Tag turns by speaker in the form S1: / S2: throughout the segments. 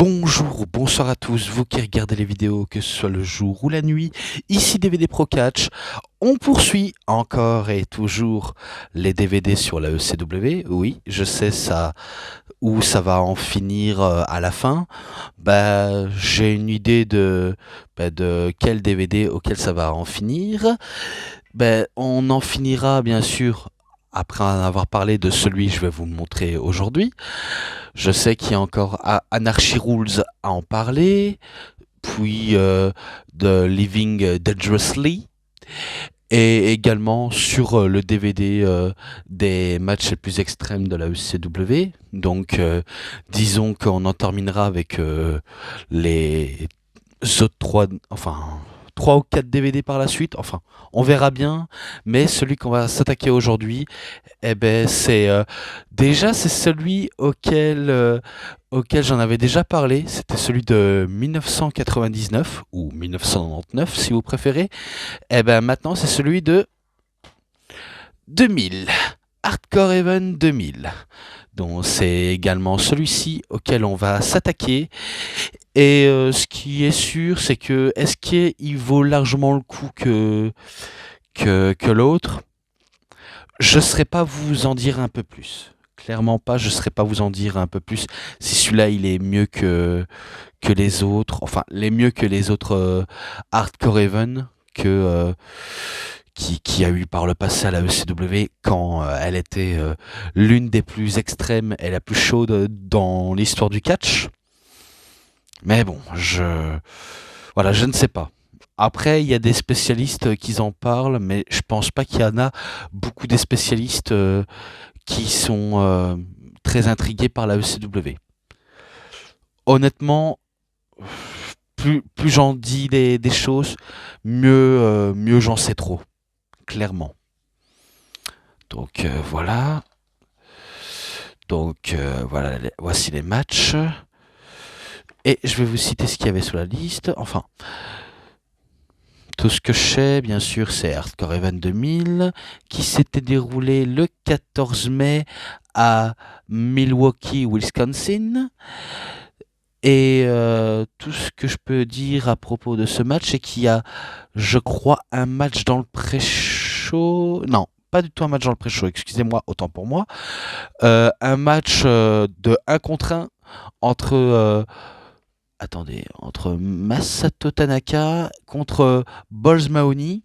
S1: Bonjour ou bonsoir à tous, vous qui regardez les vidéos, que ce soit le jour ou la nuit, ici DVD Pro Catch. On poursuit encore et toujours les DVD sur la ECW. Oui, je sais ça où ça va en finir à la fin. J'ai une idée de quel DVD auquel ça va en finir. On en finira bien sûr après en avoir parlé de celui que je vais vous montrer aujourd'hui. Je sais qu'il y a encore Anarchy Rules à en parler, puis de Living Dangerously, et également sur le DVD des matchs les plus extrêmes de la ECW. Donc, disons qu'on en terminera avec les autres trois ou quatre DVD par la suite. Enfin, on verra bien. Mais celui qu'on va s'attaquer aujourd'hui, c'est celui auquel j'en avais déjà parlé. C'était celui de 1999 ou 1999 si vous préférez. Maintenant c'est celui de 2000, Hardcore Heaven 2000. Donc c'est également celui-ci auquel on va s'attaquer. Et ce qui est sûr, c'est que est-ce qu'il vaut largement le coup que l'autre? Je ne saurais pas vous en dire un peu plus. Clairement pas, je ne saurais pas vous en dire un peu plus si celui-là il est mieux que les autres, enfin les mieux que les autres Hardcore Heaven qui a eu par le passé à la ECW quand elle était l'une des plus extrêmes et la plus chaude dans l'histoire du catch. Mais bon, voilà, je ne sais pas. Après, il y a des spécialistes qui en parlent, mais je pense pas qu'il y en a beaucoup des spécialistes qui sont très intrigués par la ECW. Honnêtement, plus j'en dis des choses, mieux j'en sais trop, clairement. Donc voilà. Donc voilà, voici les matchs. Et je vais vous citer ce qu'il y avait sur la liste. Enfin, tout ce que je sais, bien sûr, c'est Hardcore Event 2000, qui s'était déroulé le 14 mai à Milwaukee, Wisconsin. Et tout ce que je peux dire à propos de ce match, c'est qu'il y a, je crois, un match dans le pré-show. Non, pas du tout un match dans le pré-show, excusez-moi, autant pour moi. Un match de 1 contre 1 entre entre Masato Tanaka contre Balls Mahoney.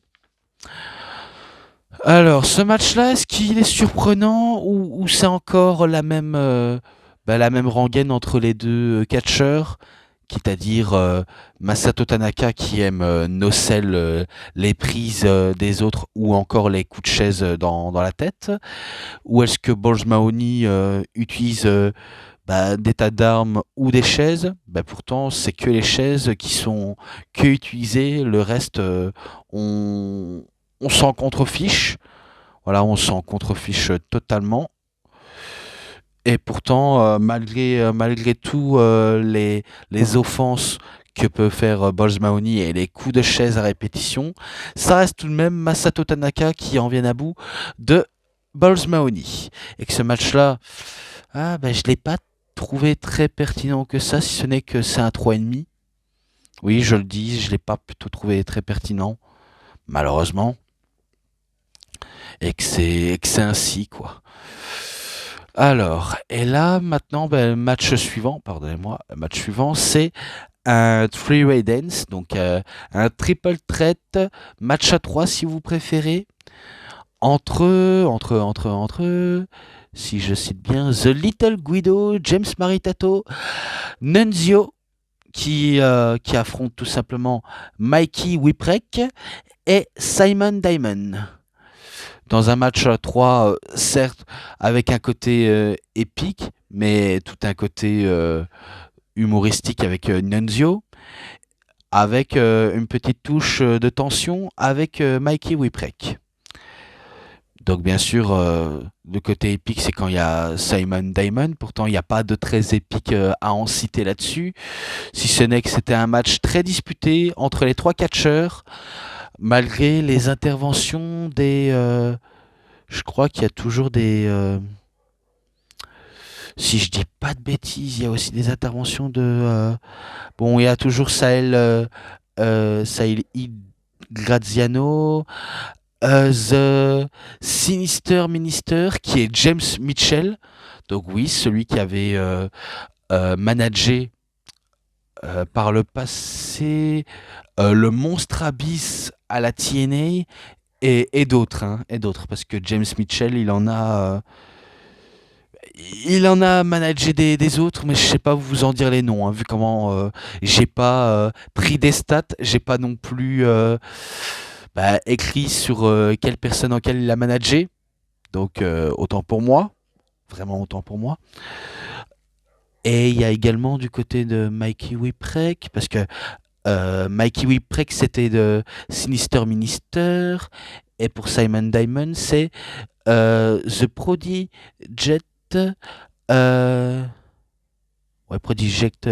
S1: Alors, ce match-là, est-ce qu'il est surprenant ou c'est encore la même rengaine entre les deux catcheurs, c'est-à-dire Masato Tanaka qui aime nocelle les prises des autres ou encore les coups de chaise dans la tête, ou est-ce que Balls Mahoney utilise des tas d'armes ou des chaises? Pourtant, c'est que les chaises qui sont que utilisées. Le reste, on s'en contrefiche. Voilà, on s'en contrefiche totalement. Et pourtant, malgré tout, les offenses que peut faire Balls Mahoney et les coups de chaise à répétition, ça reste tout de même Masato Tanaka qui en vient à bout de Balls Mahoney. Et que ce match-là, je l'ai pas trouvé très pertinent que ça, si ce n'est que c'est un 3,5. Oui, je le dis, je l'ai pas plutôt trouvé très pertinent, malheureusement. Et que c'est ainsi, quoi. Alors, et là, maintenant, match suivant, pardonnez-moi, match suivant, c'est un three-way dance, donc un triple threat, match à 3 si vous préférez, entre, si je cite bien, The Little Guido, James Maritato, Nunzio, qui affronte tout simplement Mikey Whipwreck et Simon Diamond. Dans un match à 3, certes, avec un côté épique, mais tout un côté humoristique avec Nunzio, avec une petite touche de tension avec Mikey Whipwreck. Donc bien sûr, le côté épique, c'est quand il y a Simon Diamond. Pourtant, il n'y a pas de très épique à en citer là-dessus. Si ce n'est que c'était un match très disputé entre les trois catcheurs, malgré les interventions des... je crois qu'il y a toujours Si je dis pas de bêtises, il y a aussi des interventions de... bon, il y a toujours Sahel Graziano, The Sinister Minister, qui est James Mitchell. Donc oui, celui qui avait managé par le passé le Monstre Abyss à la TNA et d'autres, hein, et d'autres, parce que James Mitchell, il en a managé des autres, mais je sais pas vous en dire les noms, hein, vu comment j'ai pas pris des stats, j'ai pas non plus écrit sur quelle personne en quelle il a managé, donc autant pour moi, vraiment autant pour moi. Et il y a également du côté de Mikey Whipwreck, parce que Mikey Whipwreck c'était de Sinister Minister, et pour Simon Diamond c'est The Prodigy Jet. Euh, ouais, Project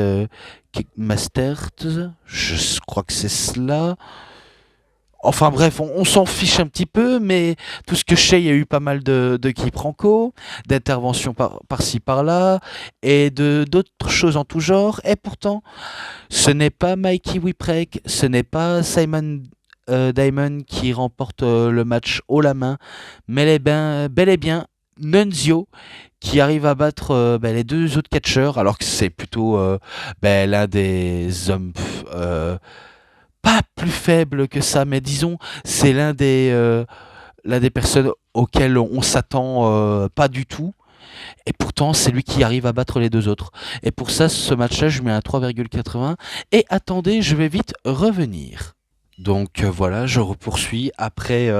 S1: Masters, je crois que c'est cela. Enfin bref, on s'en fiche un petit peu, mais tout ce que je sais, il y a eu pas mal de quiproquos, d'interventions par-ci par-là, et de d'autres choses en tout genre. Et pourtant, ce n'est pas Mikey Whipwreck, ce n'est pas Simon Diamond qui remporte le match haut la main, mais bel et bien Nunzio qui arrive à battre les deux autres catcheurs, alors que c'est plutôt l'un des hommes pas plus faibles que ça, mais disons, c'est l'un des personnes auxquelles on s'attend pas du tout. Et pourtant, c'est lui qui arrive à battre les deux autres. Et pour ça, ce match-là, je mets un 3,80. Et attendez, je vais vite revenir. Donc voilà, je poursuis après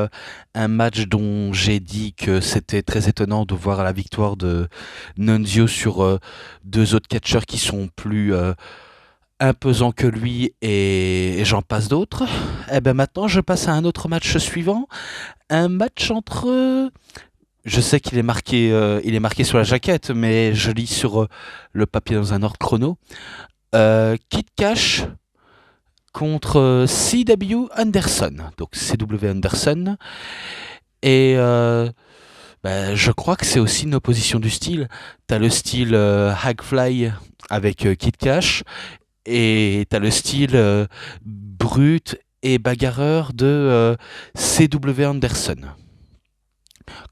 S1: un match dont j'ai dit que c'était très étonnant de voir la victoire de Nunzio sur deux autres catcheurs qui sont plus imposants que lui et j'en passe d'autres. Et ben maintenant, je passe à un autre match suivant, un match entre je sais il est marqué sur la jaquette, mais je lis sur le papier dans un ordre chrono. Kid Cash contre C.W. Anderson. Donc C.W. Anderson. Et je crois que c'est aussi une opposition du style. T'as le style Hagfly avec Kid Cash. Et t'as le style brut et bagarreur de C.W. Anderson.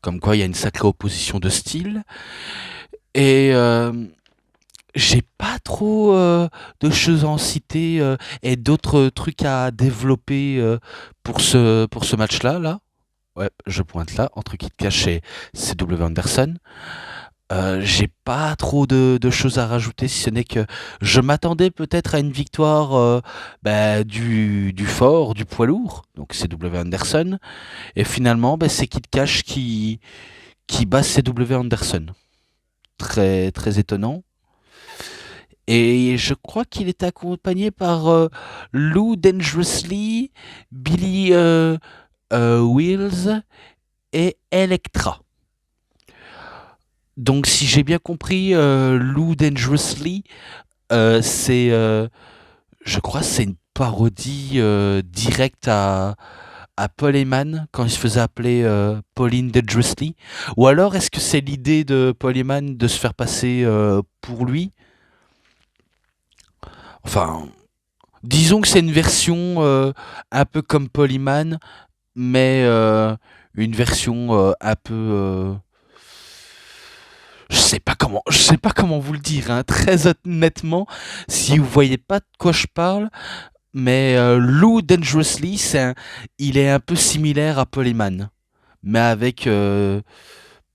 S1: Comme quoi, il y a une sacrée opposition de style. Et j'ai pas trop de choses à en citer et d'autres trucs à développer pour ce match-là. Là. Ouais, je pointe là, entre Kid Cash et C.W. Anderson. J'ai pas trop de choses à rajouter, si ce n'est que je m'attendais peut-être à une victoire du fort, du poids lourd, donc C.W. Anderson. Et finalement, c'est Kid Cash qui bat C.W. Anderson. Très, très étonnant. Et je crois qu'il est accompagné par Lou Dangerously, Billy Wills et Electra. Donc si j'ai bien compris, Lou Dangerously, je crois c'est une parodie directe à Paul Heyman quand il se faisait appeler Pauline Dangerously. Ou alors est-ce que c'est l'idée de Paul Heyman de se faire passer pour lui? Enfin, disons que c'est une version un peu comme Polyman, mais une version un peu. Je sais pas comment vous le dire, hein, très honnêtement, si vous voyez pas de quoi je parle, mais Lou Dangerously, il est un peu similaire à Polyman, mais avec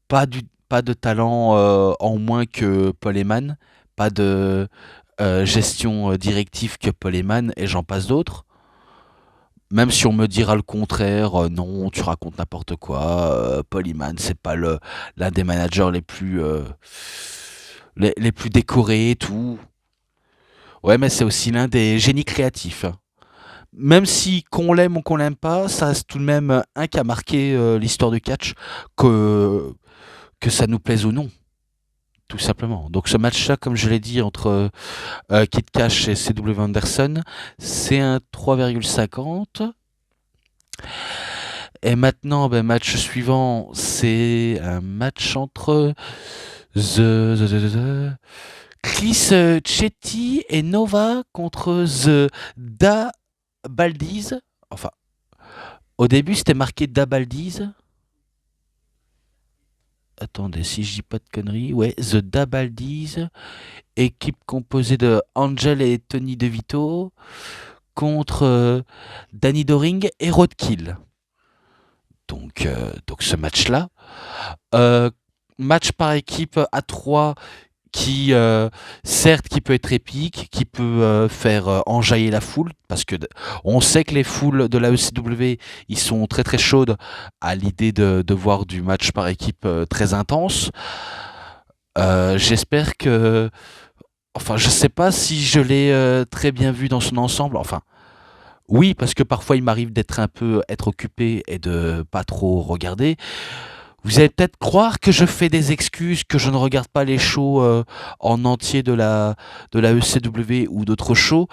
S1: pas pas de talent en moins que Polyman, pas de gestion directive que Paul Heyman et j'en passe d'autres. Même si on me dira le contraire, non, tu racontes n'importe quoi. Paul Heyman, c'est pas l'un des managers les plus décorés et tout. Ouais, mais c'est aussi l'un des génies créatifs, hein. Même si qu'on l'aime ou qu'on l'aime pas, ça reste tout de même un qui a marqué l'histoire du catch, que ça nous plaise ou non. Tout simplement. Donc ce match-là, comme je l'ai dit, entre Kid Cash et C.W. Anderson, c'est un 3,50. Et maintenant, match suivant, c'est un match entre Chris Chetty et Nova contre The Da Baldies. Enfin, au début, c'était marqué Da Baldies. Attendez, si je dis pas de conneries. Ouais, The Da Baldies. Équipe composée de Angel et Tony DeVito contre Danny Doring et Roadkill. Donc ce match-là. Euh, Match par équipe à 3 qui, certes, qui peut être épique, qui peut faire enjailler la foule, parce que on sait que les foules de la ECW, ils sont très très chaudes à l'idée de voir du match par équipe très intense. J'espère que, enfin, je sais pas si je l'ai très bien vu dans son ensemble. Enfin, oui, parce que parfois il m'arrive d'être un peu être occupé et de pas trop regarder. Vous allez peut-être croire que je fais des excuses, que je ne regarde pas les shows en entier de la ECW ou d'autres shows.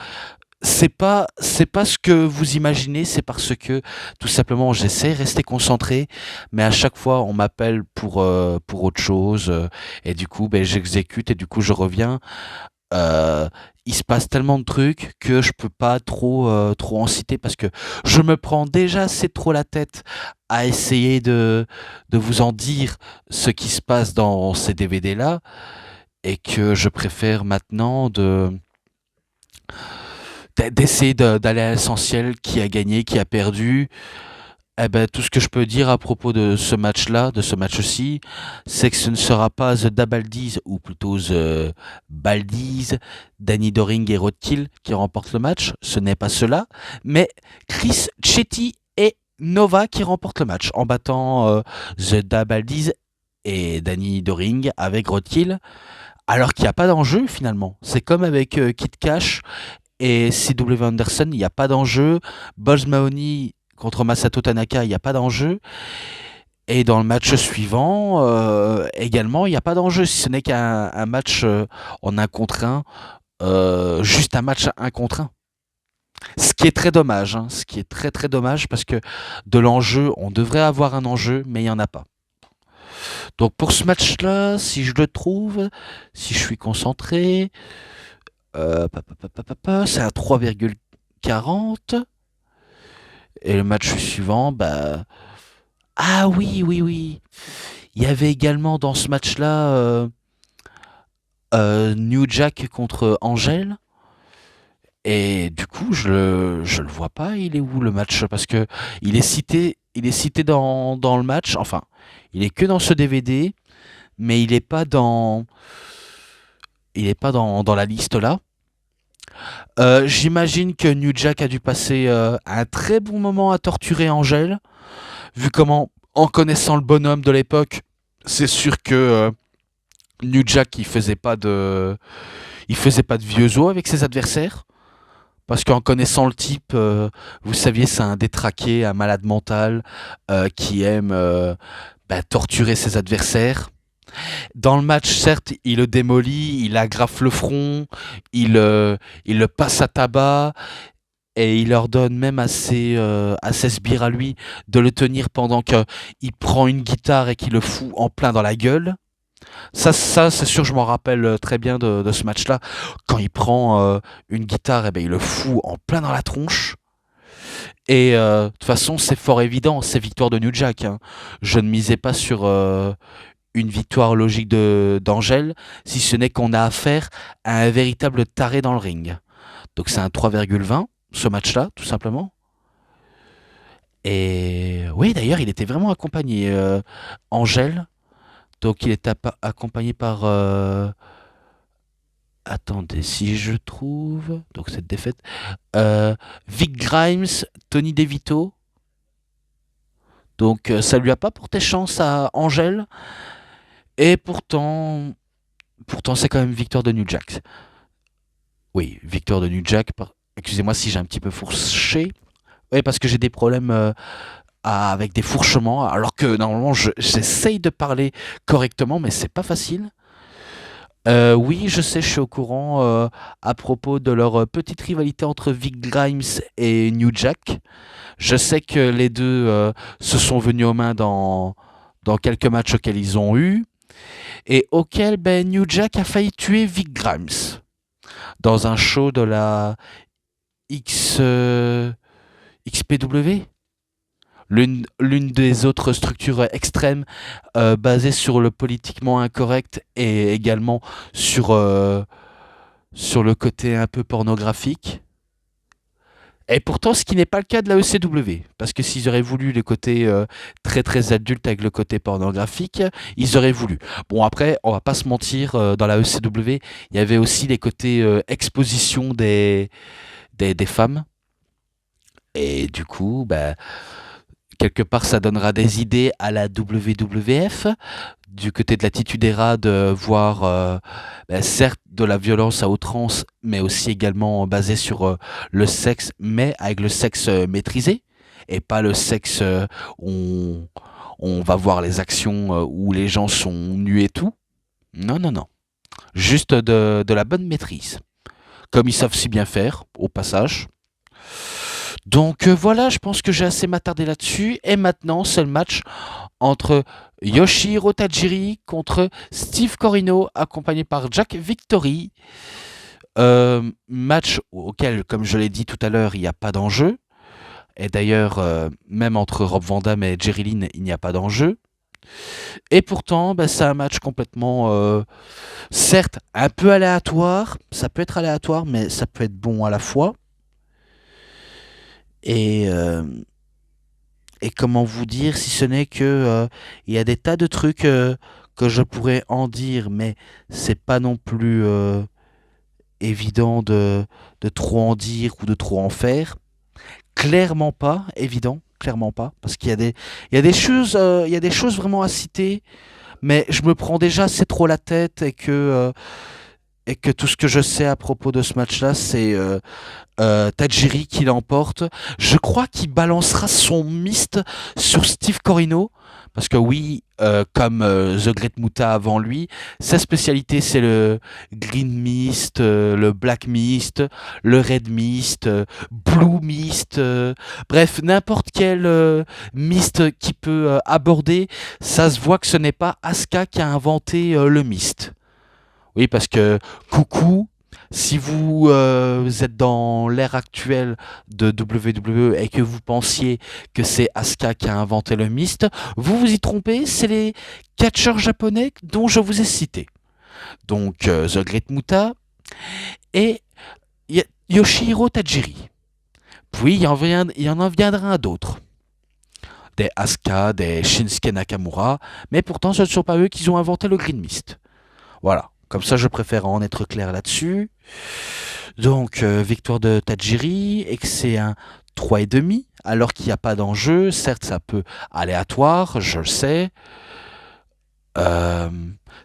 S1: C'est pas ce que vous imaginez, c'est parce que tout simplement j'essaie de rester concentré, mais à chaque fois on m'appelle pour autre chose et du coup ben, j'exécute et du coup je reviens. Euh, il se passe tellement de trucs que je peux pas trop en citer parce que je me prends déjà assez trop la tête à essayer de vous en dire ce qui se passe dans ces DVD là et que je préfère maintenant d'essayer d'aller à l'essentiel, qui a gagné, qui a perdu. Eh ben, tout ce que je peux dire à propos de ce match-là, de ce match-ci, c'est que ce ne sera pas The Dabaldies, ou plutôt The Baldies, Danny Doring et Roadkill qui remportent le match. Ce n'est pas cela, mais Chris Chetty et Nova qui remportent le match en battant The Dabaldies et Danny Doring avec Roadkill, alors qu'il n'y a pas d'enjeu finalement. C'est comme avec Kid Cash et C.W. Anderson, il n'y a pas d'enjeu. Balls Mahoney contre Masato Tanaka, il n'y a pas d'enjeu. Et dans le match suivant, également, il n'y a pas d'enjeu, si ce n'est qu'un match en un contre un, juste un match un contre un. Ce qui est très dommage, hein, ce qui est très très dommage parce que de l'enjeu, on devrait avoir un enjeu, mais il n'y en a pas. Donc pour ce match-là, si je le trouve, si je suis concentré, c'est à 3,40. Et le match suivant, bah... Ah oui, oui, oui. Il y avait également dans ce match-là New Jack contre Angel. Et du coup, je le vois pas. Il est où le match? Parce que il est cité dans le match. Enfin, il est que dans ce DVD, mais il est pas dans la liste là. J'imagine que New Jack a dû passer un très bon moment à torturer Angel, vu comment, en connaissant le bonhomme de l'époque, c'est sûr que New Jack il faisait pas de vieux os avec ses adversaires. Parce qu'en connaissant le type, vous saviez, c'est un détraqué, un malade mental qui aime bah, torturer ses adversaires. Dans le match, certes, il le démolit, il agrafe le front, il le passe à tabac et il leur donne même à ses sbires à lui de le tenir pendant qu'il prend une guitare et qu'il le fout en plein dans la gueule. Ça c'est sûr, je m'en rappelle très bien de ce match-là. Quand il prend une guitare, eh ben, il le fout en plein dans la tronche. Et de toute façon, c'est fort évident, c'est victoire de New Jack, hein. Je ne misais pas sur une victoire logique d'Angel, si ce n'est qu'on a affaire à un véritable taré dans le ring. Donc c'est un 3,20, ce match-là, tout simplement. Et oui, d'ailleurs, il était vraiment accompagné, Angel. Donc il est accompagné par... attendez, si je trouve... Donc cette défaite... Vic Grimes, Tony DeVito. Donc ça lui a pas porté chance à Angel. Et pourtant c'est quand même victoire de New Jack. Oui, victoire de New Jack. Excusez-moi si j'ai un petit peu fourché. Oui, parce que j'ai des problèmes avec des fourchements. Alors que normalement j'essaye de parler correctement, mais c'est pas facile. Oui, je sais, je suis au courant à propos de leur petite rivalité entre Vic Grimes et New Jack. Je sais que les deux se sont venus aux mains dans quelques matchs auxquels ils ont eu. et auquel New Jack a failli tuer Vic Grimes dans un show de la X, XPW, l'une des autres structures extrêmes basées sur le politiquement incorrect et également sur le côté un peu pornographique. Et pourtant, ce qui n'est pas le cas de la ECW, parce que s'ils auraient voulu les côtés très très adultes avec le côté pornographique, ils auraient voulu. Bon, après, on va pas se mentir, dans la ECW, il y avait aussi les côtés exposition des femmes. Et du coup, quelque part, ça donnera des idées à la WWF, du côté de l'attitude era, de voir, certes, de la violence à outrance, mais aussi également basée sur le sexe, mais avec le sexe maîtrisé, et pas le sexe où on va voir les actions où les gens sont nus et tout. Non, non, non. Juste de la bonne maîtrise. Comme ils savent si bien faire, au passage. Donc voilà, je pense que j'ai assez m'attarder là-dessus. Et maintenant, c'est le match entre Yoshihiro Tajiri contre Steve Corino, accompagné par Jack Victory. Match auquel, comme je l'ai dit tout à l'heure, il n'y a pas d'enjeu. Et d'ailleurs, même entre Rob Van Dam et Jerry Lynn, il n'y a pas d'enjeu. Et pourtant, c'est un match complètement, certes, un peu aléatoire. Ça peut être aléatoire, mais ça peut être bon à la fois. Et, et comment vous dire, si ce n'est que il y a des tas de trucs que je pourrais en dire, mais c'est pas non plus évident de trop en dire ou de trop en faire. Clairement pas évident, clairement pas, parce il y a des choses, il y a des choses vraiment à citer, mais je me prends déjà assez trop la tête et que tout ce que je sais à propos de ce match-là, c'est Tajiri qui l'emporte. Je crois qu'il balancera son mist sur Steve Corino. Parce que oui, comme The Great Muta avant lui, sa spécialité c'est le Green Mist, le Black Mist, le Red Mist, Blue Mist, bref, n'importe quel mist qui peut aborder, ça se voit que ce n'est pas Asuka qui a inventé le mist. Oui, parce que coucou, si vous êtes dans l'ère actuelle de WWE et que vous pensiez que c'est Asuka qui a inventé le mist, vous vous y trompez, c'est les catcheurs japonais dont je vous ai cité. Donc The Great Muta et Yoshihiro Tajiri. Puis il y en viendra d'autres. Des Asuka, des Shinsuke Nakamura, mais pourtant ce ne sont pas eux qui ont inventé le Green Mist. Voilà. Comme ça, je préfère en être clair là-dessus. Donc, victoire de Tajiri, et que c'est un 3,5, alors qu'il n'y a pas d'enjeu. Certes, ça peut aléatoire, je le sais. Euh,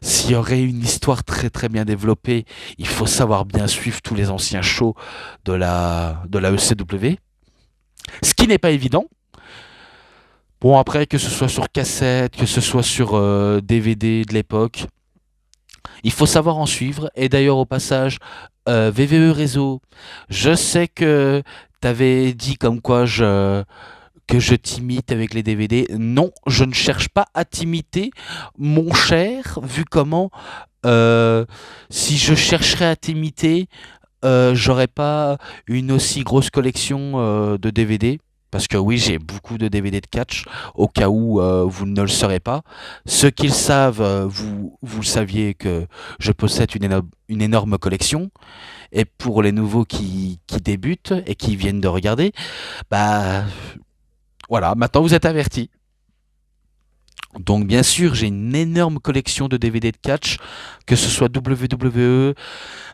S1: S'il y aurait une histoire très très bien développée, il faut savoir bien suivre tous les anciens shows de la ECW. Ce qui n'est pas évident. Bon, après, que ce soit sur cassette, que ce soit sur DVD de l'époque, il faut savoir en suivre. Et d'ailleurs, au passage, VVE Réseau, je sais que tu avais dit comme quoi que je t'imite avec les DVD. Non, je ne cherche pas à t'imiter, mon cher, vu comment, si je chercherais à t'imiter, j'aurais pas une aussi grosse collection de DVD. Parce que oui, j'ai beaucoup de DVD de catch, au cas où vous ne le saurez pas. Ceux qui le savent, vous le saviez que je possède une énorme collection. Et pour les nouveaux qui débutent et qui viennent de regarder, bah voilà, maintenant vous êtes avertis. Donc bien sûr, j'ai une énorme collection de DVD de catch, que ce soit WWE,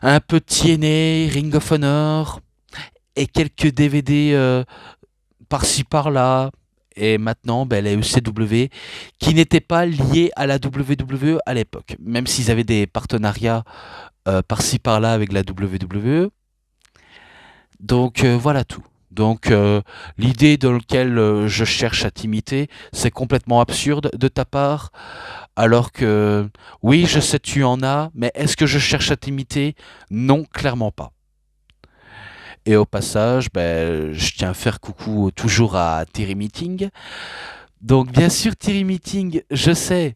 S1: un peu de TNA, Ring of Honor, et quelques DVD par-ci par-là. Et maintenant, les ECW, qui n'étaient pas liés à la WWE à l'époque, même s'ils avaient des partenariats par-ci par-là avec la WWE. Donc voilà tout. Donc l'idée dans laquelle je cherche à t'imiter, c'est complètement absurde de ta part, alors que oui, je sais tu en as, mais est-ce que je cherche à t'imiter? Non, clairement pas. Et au passage, je tiens à faire coucou toujours à Terry Meeting. Donc bien sûr, Terry Meeting, je sais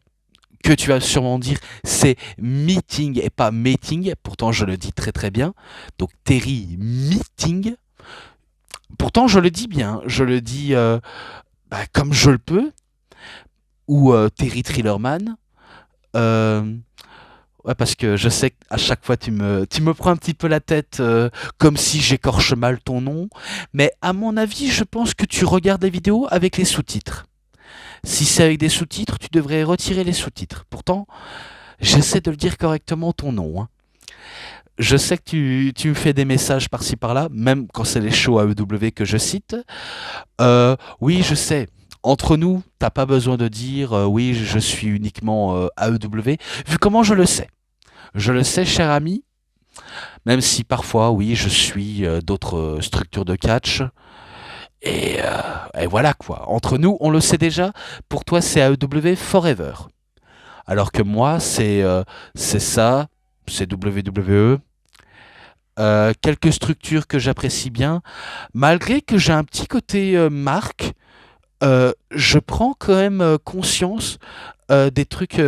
S1: que tu vas sûrement dire c'est meeting et pas meeting, pourtant je le dis très très bien. Donc Terry Meeting, pourtant je le dis bien, je le dis comme je le peux, ou Terry Thrillerman. Euh, ouais, parce que je sais qu'à chaque fois tu me prends un petit peu la tête comme si j'écorche mal ton nom, mais à mon avis je pense que tu regardes les vidéos avec les sous-titres. Si c'est avec des sous-titres, tu devrais retirer les sous-titres. Pourtant, j'essaie de le dire correctement ton nom, hein. Je sais que tu me fais des messages par-ci par-là, même quand c'est les shows AEW que je cite. Oui, je sais. Entre nous, t'as pas besoin de dire oui, je suis uniquement AEW, vu comment je le sais. Je le sais, cher ami, même si parfois, oui, je suis d'autres structures de catch. Et voilà quoi. Entre nous, on le sait déjà. Pour toi, c'est AEW Forever. Alors que moi, c'est ça, c'est WWE. Quelques structures que j'apprécie bien, malgré que j'ai un petit côté marque, je prends quand même conscience des trucs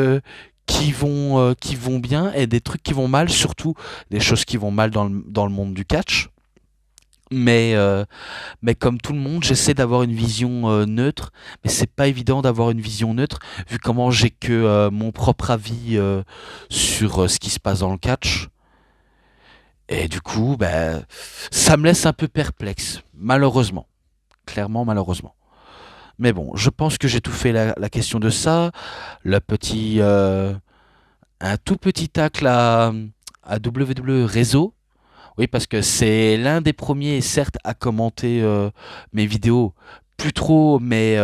S1: qui vont bien et des trucs qui vont mal, surtout des choses qui vont mal dans le monde du catch. Mais, euh, mais comme tout le monde, j'essaie d'avoir une vision neutre, mais c'est pas évident d'avoir une vision neutre, vu comment j'ai que mon propre avis sur ce qui se passe dans le catch. Et du coup, ben, ça me laisse un peu perplexe, malheureusement. Clairement, malheureusement. Mais bon, je pense que j'ai tout fait la question de ça. Le petit, un tout petit tacle à WWE Réseau. Oui, parce que c'est l'un des premiers, certes, à commenter mes vidéos. Plus trop, mais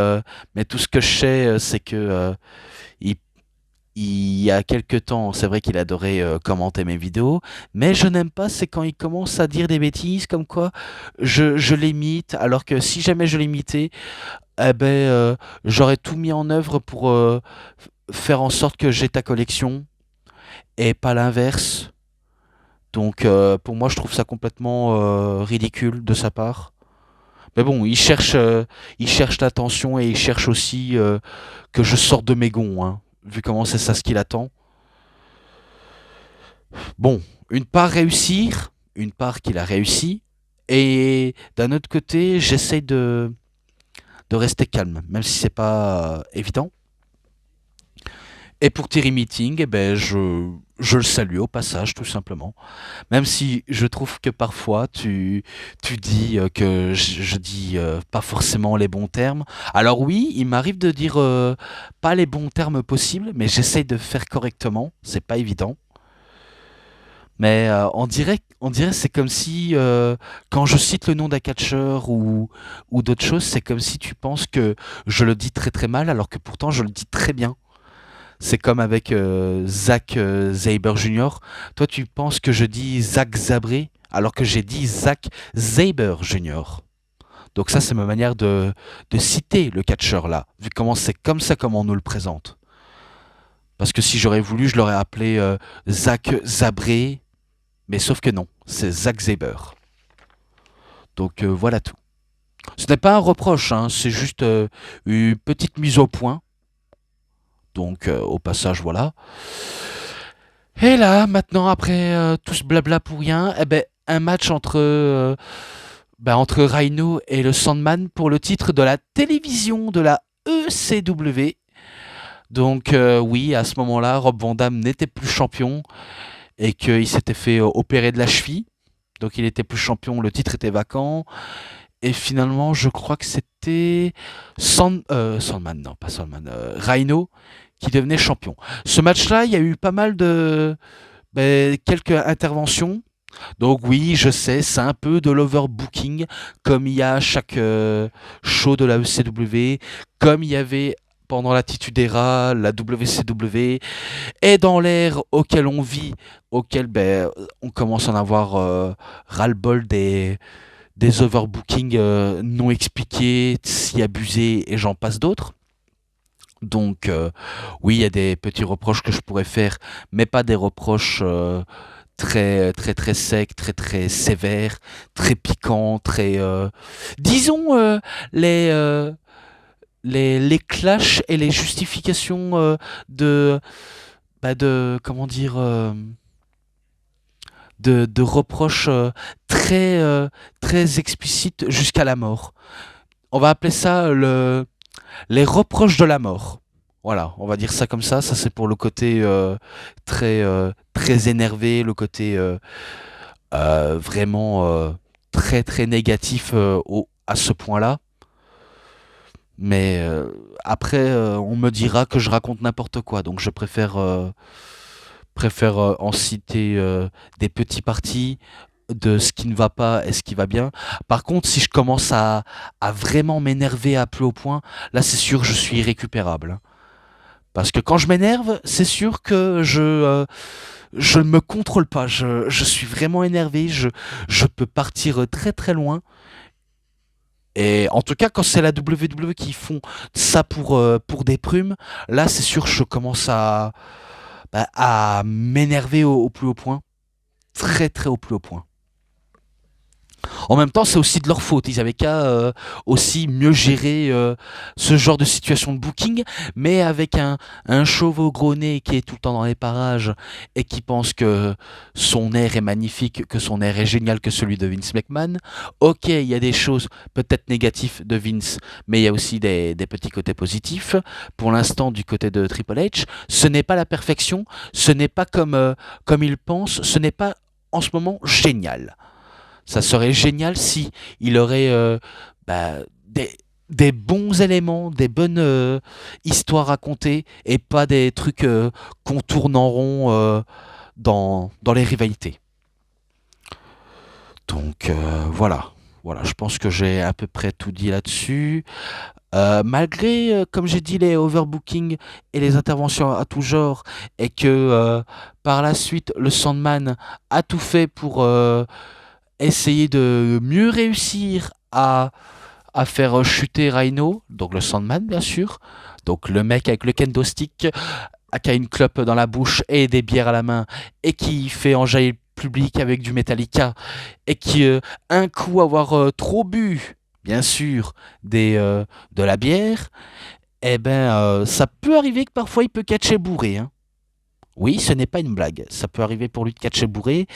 S1: tout ce que je sais, c'est que il il y a quelques temps, c'est vrai qu'il adorait commenter mes vidéos, mais je n'aime pas, c'est quand il commence à dire des bêtises comme quoi je l'imite, alors que si jamais je l'imitais, eh ben, j'aurais tout mis en œuvre pour faire en sorte que j'ai ta collection et pas l'inverse. Donc pour moi, je trouve ça complètement ridicule de sa part. Mais bon, il cherche l'attention et il cherche aussi que je sorte de mes gonds, hein, vu comment c'est ça ce qu'il attend. Bon, une part réussir, une part qu'il a réussi, et d'un autre côté, j'essaye de rester calme, même si c'est pas évident. Et pour Terry Meeting, eh ben, je le salue au passage, tout simplement. Même si je trouve que parfois tu dis que je dis pas forcément les bons termes. Alors oui, il m'arrive de dire pas les bons termes possibles, mais j'essaye de faire correctement. C'est pas évident. Mais on dirait c'est comme si quand je cite le nom d'un catcheur ou d'autres choses, c'est comme si tu penses que je le dis très très mal, alors que pourtant je le dis très bien. C'est comme avec Zack Sabre Jr. Toi, tu penses que je dis Zack Sabré, alors que j'ai dit Zack Sabre Jr. Donc ça, c'est ma manière de citer le catcheur là, vu comment c'est comme ça comme on nous le présente. Parce que si j'aurais voulu, je l'aurais appelé Zack Sabré, mais sauf que non, c'est Zack Sabre. Donc voilà tout. Ce n'est pas un reproche, hein, c'est juste une petite mise au point. Donc au passage, voilà. Et là, maintenant, après tout ce blabla pour rien, eh ben, un match entre Rhino et le Sandman pour le titre de la télévision de la ECW. Donc oui, à ce moment-là, Rob Van Dam n'était plus champion et qu'il s'était fait opérer de la cheville. Donc il était plus champion, le titre était vacant. Et finalement, je crois que c'était Sandman, non pas Sandman, Rhino qui devenait champion. Ce match-là, il y a eu pas mal de quelques interventions. Donc oui, je sais, c'est un peu de l'overbooking, comme il y a à chaque show de la ECW, comme il y avait pendant l'Attitude Era, la WCW, et dans l'ère auquel on vit, auquel on commence à en avoir ras-le-bol des overbookings non expliqués, si abusés, et j'en passe d'autres. Donc oui, il y a des petits reproches que je pourrais faire, mais pas des reproches très très très secs, très très sévères, très piquants, très disons les les clashs et les justifications de, comment dire, de reproches très explicites jusqu'à la mort. On va appeler ça les reproches de la mort. Voilà, on va dire ça comme ça. Ça, c'est pour le côté très énervé, le côté vraiment très négatif à ce point-là. Mais après, on me dira que je raconte n'importe quoi, donc je préfère en citer des petits partis de ce qui ne va pas et ce qui va bien. Par contre, si je commence à vraiment m'énerver à plus haut point, là c'est sûr je suis irrécupérable, hein. Parce que quand je m'énerve, c'est sûr que je ne me contrôle pas. Je suis vraiment énervé, je peux partir très loin. Et en tout cas, quand c'est la WWE qui font ça pour des prumes, là c'est sûr que je commence à m'énerver au plus haut point. Très au plus haut point. En même temps, c'est aussi de leur faute. Ils avaient qu'à aussi mieux gérer ce genre de situation de booking, mais avec un chauve gros nez qui est tout le temps dans les parages et qui pense que son air est magnifique, que son air est génial que celui de Vince McMahon. Ok, il y a des choses peut-être négatives de Vince, mais il y a aussi des petits côtés positifs. Pour l'instant, du côté de Triple H, ce n'est pas la perfection, ce n'est pas comme il pense, ce n'est pas en ce moment génial. Ça serait génial si il aurait bah, des bons éléments, des bonnes histoires racontées et pas des trucs qu'on tourne en rond dans les rivalités. Donc voilà. Voilà, je pense que j'ai à peu près tout dit là-dessus. Malgré, comme j'ai dit, les overbookings et les interventions à tout genre, et que par la suite, le Sandman a tout fait pour essayer de mieux réussir à faire chuter Rhino, donc le Sandman bien sûr, donc le mec avec le kendo stick, qui a une clope dans la bouche et des bières à la main, et qui fait enjailler le public avec du Metallica, et qui un coup avoir trop bu, bien sûr, de la bière, eh ben ça peut arriver que parfois il peut catcher bourré, hein. Oui, ce n'est pas une blague, ça peut arriver pour lui de catcher bourré,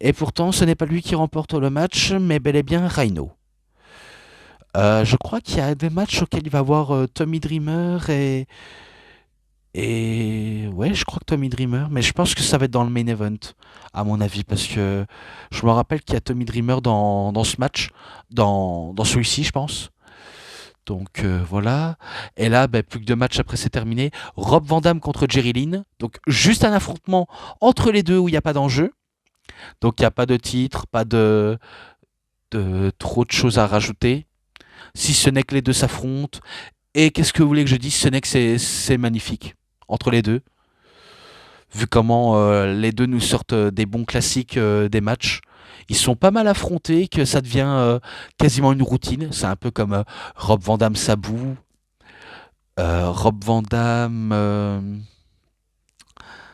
S1: et pourtant, ce n'est pas lui qui remporte le match, mais bel et bien Rhino. Je crois qu'il y a des matchs auxquels il va avoir Tommy Dreamer et... Ouais, je crois que Tommy Dreamer, mais je pense que ça va être dans le main event, à mon avis, parce que je me rappelle qu'il y a Tommy Dreamer dans ce match, dans celui-ci, je pense. Donc voilà. Et là, bah, plus que deux matchs après, c'est terminé. Rob Van Dam contre Jerry Lynn. Donc juste un affrontement entre les deux où il n'y a pas d'enjeu. Donc il n'y a pas de titre, pas de trop de choses à rajouter. Si ce n'est que les deux s'affrontent. Et qu'est-ce que vous voulez que je dise? Ce n'est que c'est magnifique entre les deux. Vu comment les deux nous sortent des bons classiques des matchs. Ils sont pas mal affrontés, que ça devient quasiment une routine. C'est un peu comme Rob Van Dam Sabu. Rob Van Dam.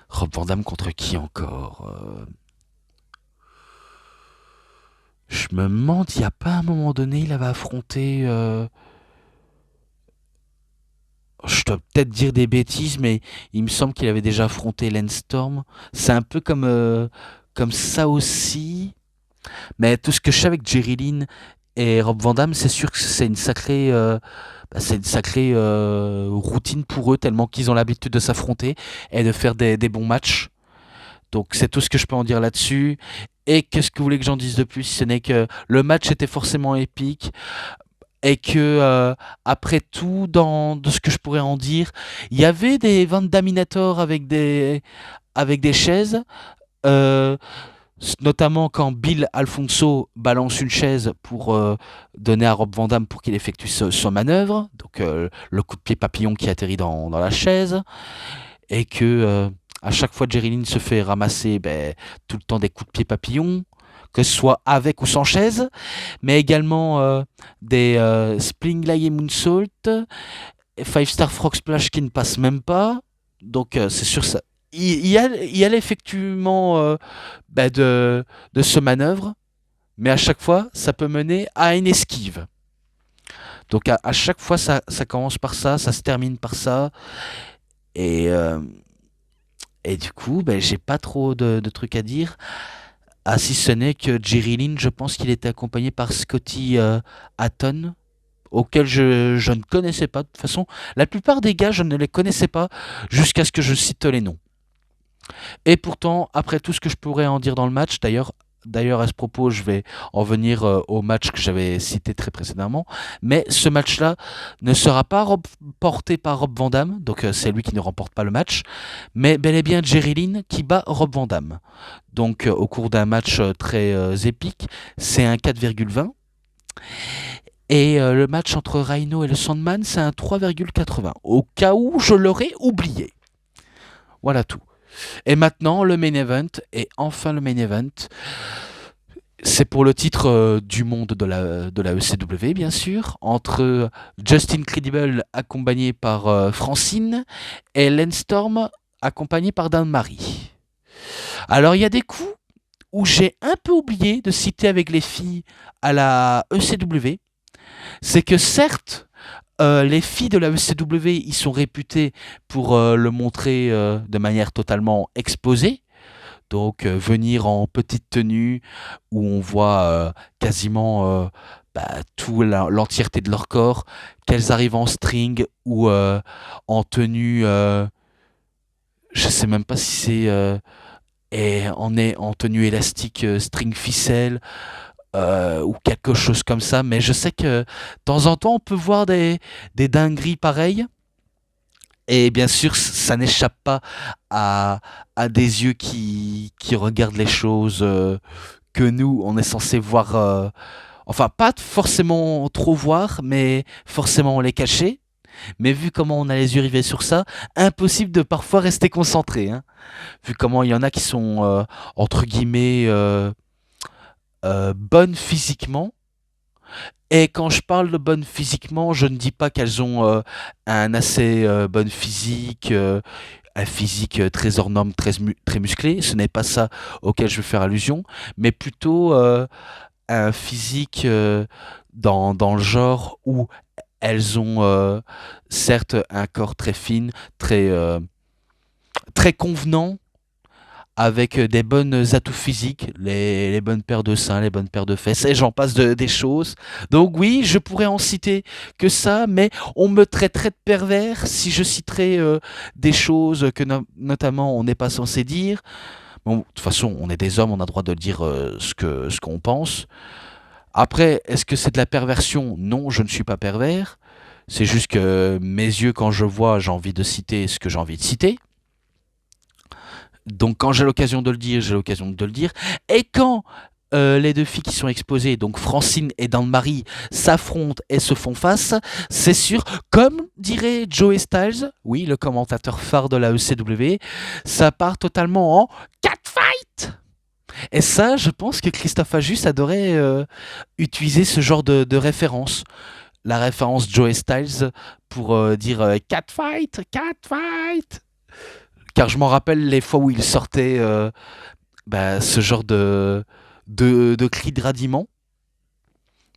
S1: Rob Van Dam contre qui encore? Je me demande, il n'y a pas un moment donné, il avait affronté. Je dois peut-être dire des bêtises, mais il me semble qu'il avait déjà affronté Lance Storm. C'est un peu comme ça aussi. Mais tout ce que je sais avec Jerry Lynn et Rob Van Dam, c'est sûr que c'est une sacrée routine pour eux, tellement qu'ils ont l'habitude de s'affronter et de faire des bons matchs. Donc c'est tout ce que je peux en dire là-dessus. Et qu'est-ce que vous voulez que j'en dise de plus? Ce n'est que le match était forcément épique et que après tout, de ce que je pourrais en dire, il y avait des Vandaminators avec des chaises, euh, notamment quand Bill Alfonso balance une chaise pour donner à Rob Van Dam pour qu'il effectue son manœuvre, donc le coup de pied papillon qui atterrit dans la chaise, et que à chaque fois Jerry Lynn se fait ramasser tout le temps des coups de pied papillon, que ce soit avec ou sans chaise, mais également des Spring Lie et Moonsault, Five Star Frog Splash qui ne passe même pas. Donc c'est sûr ça. Il y a l'effectuement de ce manœuvre, mais à chaque fois ça peut mener à une esquive. Donc à chaque fois, ça commence par ça se termine par ça. Et, euh, et du coup, ben, j'ai pas trop de trucs à dire. Ah, si ce n'est que Jerry Lynn, je pense qu'il était accompagné par Scotty Hatton, auquel je ne connaissais pas. De toute façon, la plupart des gars, je ne les connaissais pas jusqu'à ce que je cite les noms. Et pourtant, après tout ce que je pourrais en dire dans le match, d'ailleurs à ce propos, je vais en venir au match que j'avais cité très précédemment, mais ce match-là ne sera pas remporté par Rob Van Dam, donc c'est lui qui ne remporte pas le match, mais bel et bien Jerry Lynn qui bat Rob Van Dam. Donc au cours d'un match très épique, c'est un 4,20. Et le match entre Rhino et le Sandman, c'est un 3,80. Au cas où je l'aurais oublié. Voilà tout. Et maintenant, le main event, et enfin le main event, c'est pour le titre du monde de la ECW, bien sûr, entre Justin Credible, accompagné par Francine, et Lance Storm, accompagné par Dan Marie. Alors, il y a des coups où j'ai un peu oublié de citer avec les filles à la ECW. C'est que certes, les filles de la ECW, ils sont réputés pour le montrer de manière totalement exposée. Donc venir en petite tenue où on voit quasiment tout l'entièreté de leur corps, qu'elles arrivent en string ou en tenue, je sais même pas si c'est en tenue élastique string ficelle ou quelque chose comme ça, mais je sais que de temps en temps on peut voir des dingueries pareilles. Et bien sûr, ça n'échappe pas à des yeux qui regardent les choses que nous, on est censé voir. Enfin, pas forcément trop voir, mais forcément les cacher. Mais vu comment on a les yeux rivés sur ça, impossible de parfois rester concentré. Hein. Vu comment il y en a qui sont, entre guillemets, bonnes physiquement. Et quand je parle de bonnes physiquement, je ne dis pas qu'elles ont un assez bonne physique, un physique très hors norme, très musclé. Ce n'est pas ça auquel je veux faire allusion, mais plutôt un physique dans le genre où elles ont certes un corps très fin, très convenant, avec des bonnes atouts physiques, les bonnes paires de seins, les bonnes paires de fesses, et j'en passe des choses. Donc oui, je pourrais en citer que ça, mais on me traiterait de pervers si je citerais des choses que notamment on n'est pas censé dire. Bon, de toute façon, on est des hommes, on a le droit de dire ce qu'on pense. Après, est-ce que c'est de la perversion? Non, je ne suis pas pervers. C'est juste que mes yeux, quand je vois, j'ai envie de citer ce que j'ai envie de citer. Donc quand j'ai l'occasion de le dire, j'ai l'occasion de le dire. Et quand les deux filles qui sont exposées, donc Francine et Dan-Marie, s'affrontent et se font face, c'est sûr, comme dirait Joey Styles, oui, le commentateur phare de la ECW, ça part totalement en catfight. Et ça, je pense que Christophe Ajus adorait utiliser ce genre de référence. La référence Joey Styles pour dire catfight, catfight. Car je m'en rappelle les fois où il sortait ce genre de cris de radiment.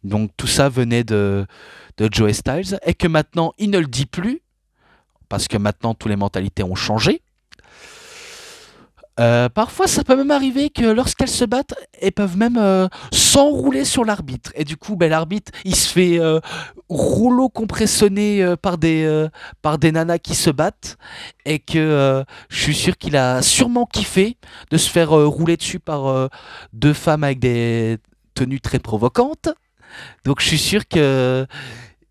S1: Donc tout ça venait de Joey Styles. Et que maintenant, il ne le dit plus. Parce que maintenant, toutes les mentalités ont changé. Parfois, ça peut même arriver que lorsqu'elles se battent, elles peuvent même s'enrouler sur l'arbitre. Et du coup, l'arbitre, il se fait rouleau compressonné par des nanas qui se battent. Et que je suis sûr qu'il a sûrement kiffé de se faire rouler dessus par deux femmes avec des tenues très provocantes. Donc je suis sûr que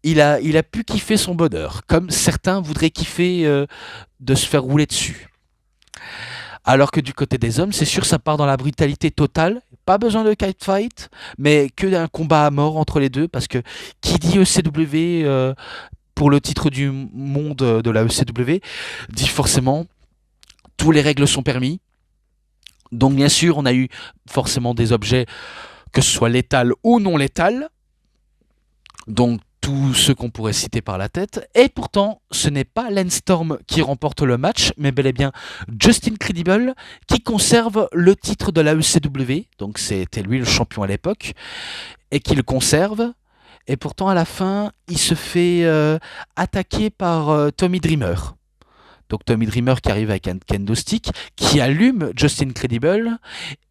S1: il a pu kiffer son bonheur. Comme certains voudraient kiffer de se faire rouler dessus. Alors que du côté des hommes, c'est sûr, ça part dans la brutalité totale. Pas besoin de catfight, mais que d'un combat à mort entre les deux. Parce que qui dit ECW pour le titre du monde de la ECW dit forcément tous les règles sont permis. Donc bien sûr, on a eu forcément des objets, que ce soit létal ou non létal. Donc tous ceux qu'on pourrait citer par la tête. Et pourtant, ce n'est pas Lance Storm qui remporte le match, mais bel et bien Justin Credible qui conserve le titre de la ECW. Donc c'était lui le champion à l'époque. Et qui le conserve. Et pourtant, à la fin, il se fait attaquer par Tommy Dreamer. Donc Tommy Dreamer qui arrive avec un kendo stick, qui allume Justin Credible,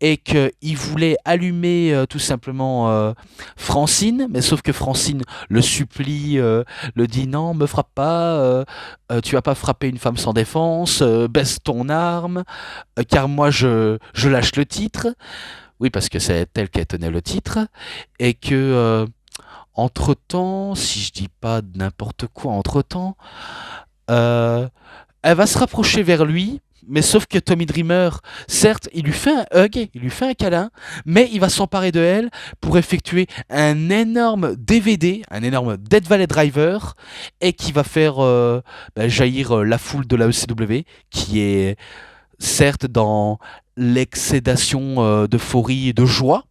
S1: et qu'il voulait allumer tout simplement Francine, mais sauf que Francine le supplie, le dit non, me frappe pas, tu vas pas frapper une femme sans défense, baisse ton arme, car moi je lâche le titre. Oui, parce que c'est elle qui tenait le titre, et que entre-temps, si je dis pas n'importe quoi, entre-temps, euh, elle va se rapprocher vers lui, mais sauf que Tommy Dreamer, certes, il lui fait un hug, il lui fait un câlin, mais il va s'emparer de elle pour effectuer un énorme DVD, un énorme Dead Valley Driver, et qui va faire jaillir la foule de la ECW, qui est certes dans l'excédation d'euphorie et de joie.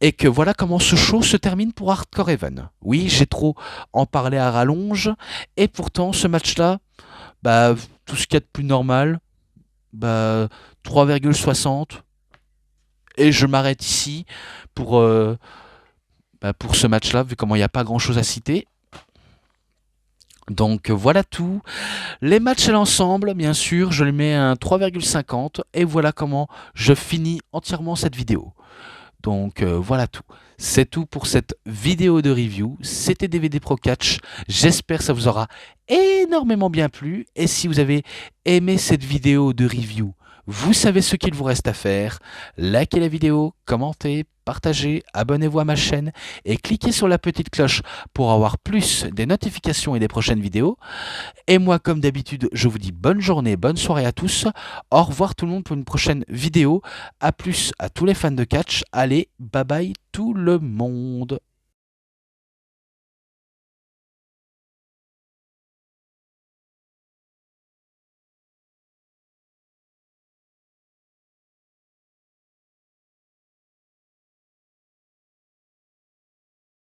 S1: Et que voilà comment ce show se termine pour Hardcore Heaven. Oui, j'ai trop en parlé à rallonge, et pourtant ce match-là, bah, tout ce qu'il y a de plus normal, bah, 3,60. Et je m'arrête ici pour, pour ce match-là, vu comment il n'y a pas grand-chose à citer. Donc voilà tout. Les matchs à l'ensemble, bien sûr, je lui mets un 3,50. Et voilà comment je finis entièrement cette vidéo. Donc voilà tout. C'est tout pour cette vidéo de review. C'était DVD Pro Catch. J'espère que ça vous aura énormément bien plu. Et si vous avez aimé cette vidéo de review, vous savez ce qu'il vous reste à faire. Likez la vidéo, commentez, partagez, abonnez-vous à ma chaîne et cliquez sur la petite cloche pour avoir plus des notifications et des prochaines vidéos. Et moi, comme d'habitude, je vous dis bonne journée, bonne soirée à tous. Au revoir tout le monde pour une prochaine vidéo. A plus à tous les fans de catch. Allez, bye bye tout le monde.